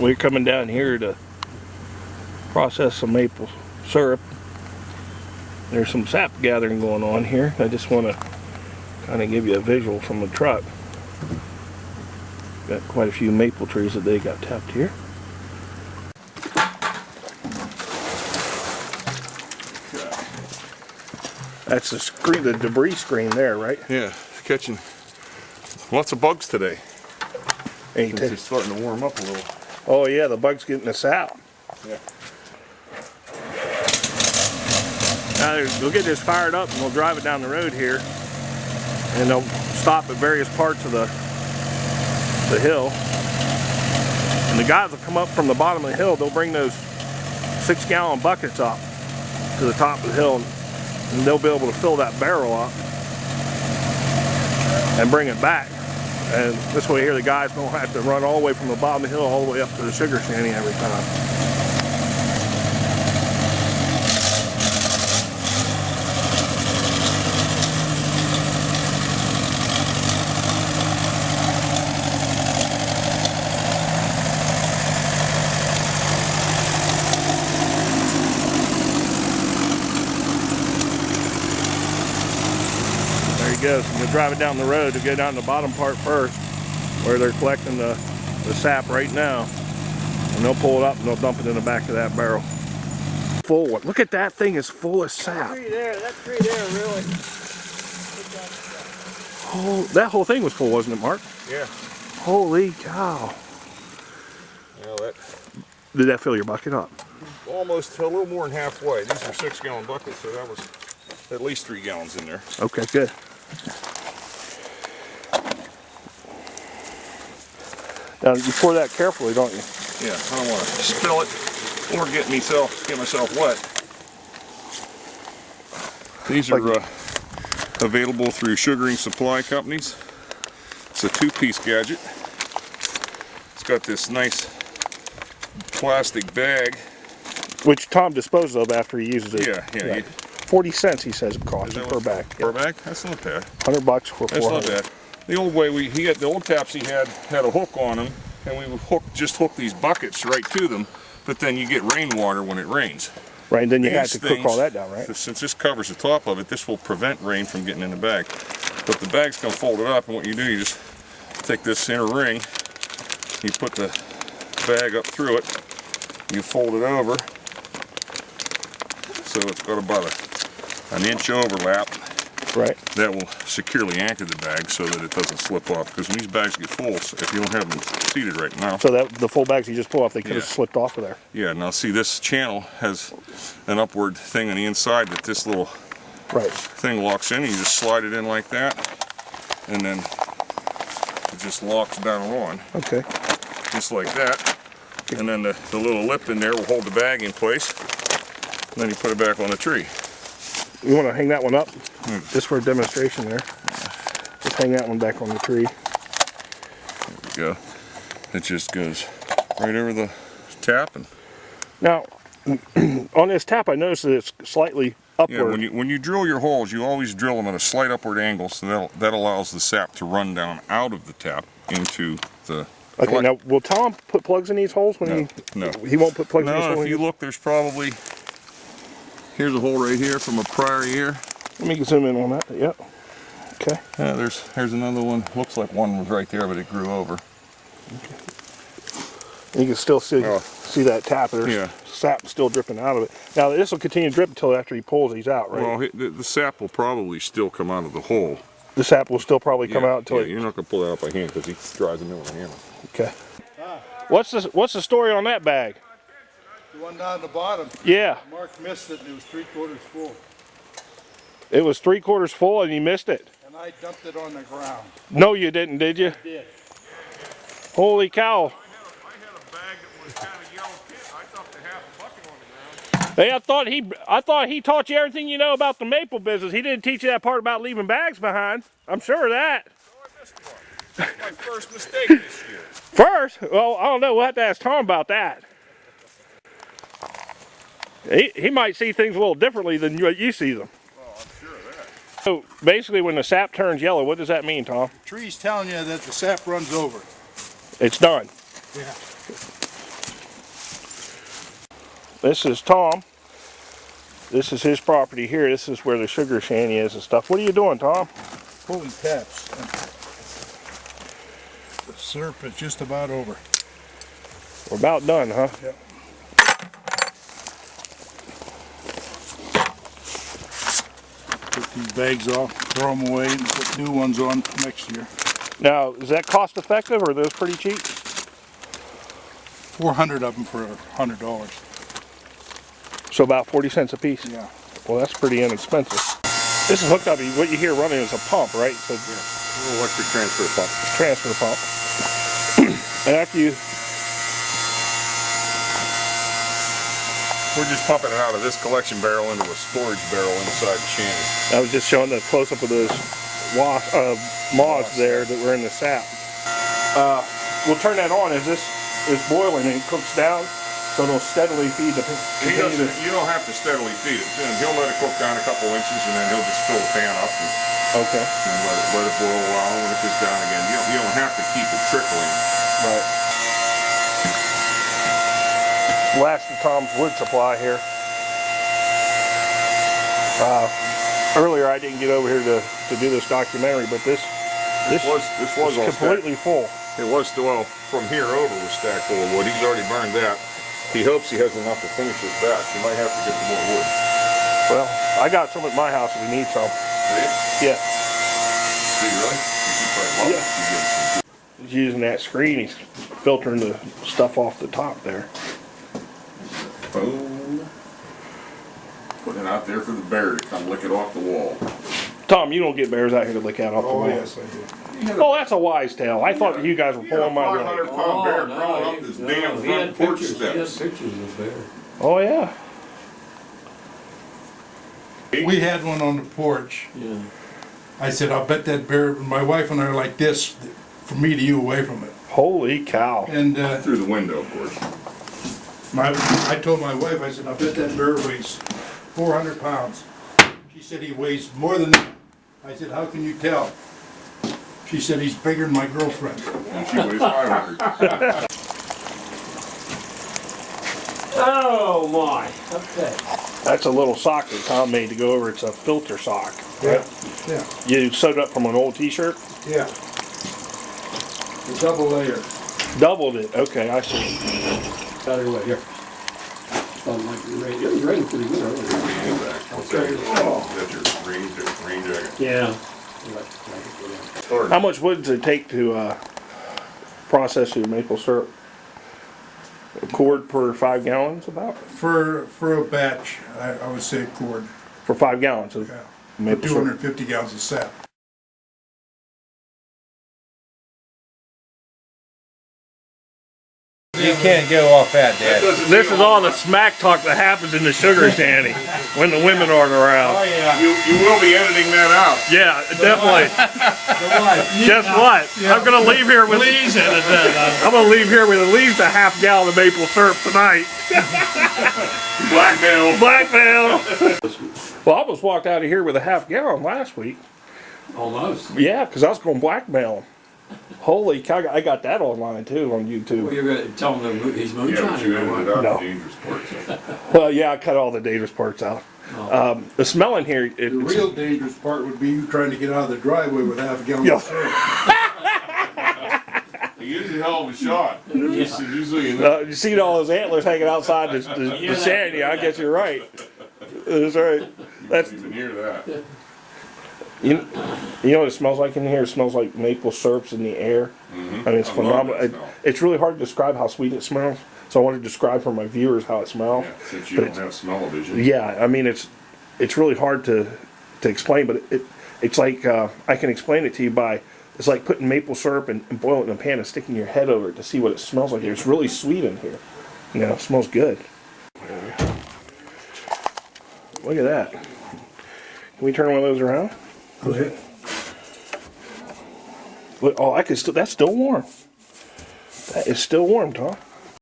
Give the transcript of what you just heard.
We're coming down here to process some maple syrup. There's some sap gathering going on here. I just want to kind of give you a visual from the truck. Got quite a few maple trees that they got tapped here. That's the screen, the debris screen there, right? Yeah, catching lots of bugs today. It's starting to warm up a little. Oh yeah, the bugs getting us out. Yeah. Now we'll get this fired up and we'll drive it down the road here, and they'll stop at various parts of the hill. And the guys will come up from the bottom of the hill. They'll bring those 6-gallon buckets up to the top of the hill, and they'll be able to fill that barrel up and bring it back. And this way here the guys don't have to run all the way from the bottom of the hill all the way up to the sugar shanty every time. Goes. And you'll drive it down the road to go down the bottom part first, where they're collecting the sap right now, and they'll pull it up and they'll dump it in the back of that barrel. Full one. Look at that thing, is full of sap. That tree there, really. Oh, that whole thing was full, wasn't it, Mark? Yeah. Holy cow. Well, did that fill your bucket up? Almost a little more than halfway. These are 6-gallon buckets, so that was at least 3 gallons in there. Okay, good. Now you pour that carefully, don't you? Yeah, I don't want to spill it or get myself wet. These are available through sugaring supply companies. It's a 2-piece gadget. It's got this nice plastic bag, which Tom disposes of after he uses it. Yeah. 40 cents he says it costs per bag. Per bag? That's not bad. $100 for 400. That's not bad. The old way he had the old taps he had a hook on them, and we would just hook these buckets right to them. But then you get rainwater when it rains. Right, and then you have to cook all that down, right? Since this covers the top of it, this will prevent rain from getting in the bag. But the bag's gonna fold it up, and what you do, you just take this inner ring, you put the bag up through it, you fold it over, so it's got about an inch overlap. Right. That will securely anchor the bag so that it doesn't slip off. Because when these bags get full, if you don't have them seated right now. So that the full bags you just pull off, they could have slipped off of there. Yeah. Now see, this channel has an upward thing on the inside that this little thing locks in. You just slide it in like that, and then it just locks down on. Okay. Just like that. And then the little lip in there will hold the bag in place. And then you put it back on the tree. You want to hang that one up, just for a demonstration there. Just hang that one back on the tree. There we go. It just goes right over the tap. And now, on this tap, I noticed that it's slightly upward. Yeah, when you drill your holes, you always drill them at a slight upward angle, so that allows the sap to run down out of the tap into the. Okay, now will Tom put plugs in these holes when he won't put plugs in these holes? No, if you look, there's probably. Here's a hole right here from a prior year. Let me zoom in on that. Yep. Okay. Yeah, here's another one. Looks like one was right there, but it grew over. Okay. You can still see that tap. There's sap still dripping out of it. Now this will continue to drip until after he pulls these out, right? Well, the sap will probably still come out of the hole. The sap will still probably come out until you're not gonna pull that out by hand because he dries them in with a hammer. Okay. What's the story on that bag? The one down at the bottom. Yeah. Mark missed it and it was 3/4 full. It was 3/4 full and you missed it? And I dumped it on the ground. No you didn't, did you? I did. Holy cow. I had a bag that was kind of yellow pit. I dumped a half a bucket on the ground. Hey, I thought he taught you everything you know about the maple business. He didn't teach you that part about leaving bags behind. I'm sure of that. Oh, I missed one. That's my first mistake this year. First? Well, I don't know. We'll have to ask Tom about that. He might see things a little differently than you see them. Oh, I'm sure of that. So basically when the sap turns yellow, what does that mean, Tom? Tree's telling you that the sap runs over. It's done. Yeah. This is Tom. This is his property here. This is where the sugar shanty is and stuff. What are you doing, Tom? Pulling taps. The syrup is just about over. We're about done, huh? Yep. Take these bags off, throw them away, and put new ones on next year. Now, is that cost effective or are those pretty cheap? 400 of them for $100. So about 40 cents a piece? Yeah. Well, that's pretty inexpensive. This is hooked up, what you hear running is a pump, right? So Electric transfer pump. transfer pump. And after you, We're just pumping it out of this collection barrel into a storage barrel inside the shanty. I was just showing the close-up of those moths there that were in the sap. We'll turn that on as this is boiling and it cooks down, so it'll steadily feed the. You don't have to steadily feed it. He'll let it cook down a couple inches, and then he'll just fill the pan up and, Okay. and let it boil a while. When it gets down again, you don't have to keep it trickling. Right. Last of Tom's wood supply here. Earlier I didn't get over here to do this documentary, but this was all completely full. It was, well, from here over was stacked full of wood. He's already burned that. He hopes he has enough to finish his batch. He might have to get some more wood. Well, I got some at my house if you need some. See? Yeah. Do you really? You should probably love it if you get some. He's using that screen, he's filtering the stuff off the top there. Boom. Putting it out there for the bear to come lick it off the wall. Tom, you don't get bears out here to lick out off the wall. Yes, I do. Oh, that's a wise tale. I thought you guys were pulling my leg. 500-pound bear crawling up this damn front porch steps. He had pictures of the bear. Oh yeah. We had one on the porch. Yeah. I said, I'll bet that bear, my wife and I are like this, from me to you away from it. Holy cow. And Through the window, of course. I told my wife, I said, I bet that bear weighs 400 pounds. She said he weighs more than that. I said, how can you tell? She said, he's bigger than my girlfriend. And she weighs 500. Oh my, okay. That's a little sock that Tom made to go over. It's a filter sock. Yeah, yeah, You sewed up from an old t-shirt? yeah. A double layer. Doubled it. Okay, I see. Out of your way, here. Felt like it was raining pretty good earlier. Okay. That's your rain jacket. Yeah. How much wood does it take to process your maple syrup? A quart per 5 gallons about? For a batch, I would say a quart. For 5 gallons of Yeah. maple syrup. 250 gallons of sap. You can't go off that, Dad. This is all the smack talk that happens in the sugar shanty when the women aren't around. Oh, yeah. You will be editing that out. Yeah, definitely. Guess what? I'm gonna leave here with I'm gonna leave here with at least a half gallon of maple syrup tonight. Blackmail. Blackmail. Well, I almost walked out of here with a half gallon last week. Almost. Yeah, because I was going to blackmail him. Holy cow, I got that online too on YouTube. Well, you're going to tell him that he's Yeah, but you moonshining or edited what? out No. the dangerous parts. Well, yeah, I cut all the dangerous parts out. Oh. The smell in here, The real dangerous part would be you trying to get out of the driveway with half a gallon Yeah. of syrup. He gives you a hell of a shot. Just so you know. you see all those antlers hanging outside the shanty. I guess you're right. That's right. That's You didn't even hear that. you know what it smells like in here? It smells like maple syrups in the air. I mean, it's I love phenomenal. that smell. It's really hard to describe how sweet it smells. So I want to describe for my viewers how it smells. Yeah, since you don't have smell-o-vision. Yeah, I mean it's really hard to explain, but it's like I can explain it to you by it's like putting maple syrup and boiling it in a pan and sticking your head over it to see what it smells like. It's really sweet in here. You know, it smells good. Look at that. Can we turn one of those around? Go ahead. Look, oh, I can still. That's still warm. That is still warm, Tom.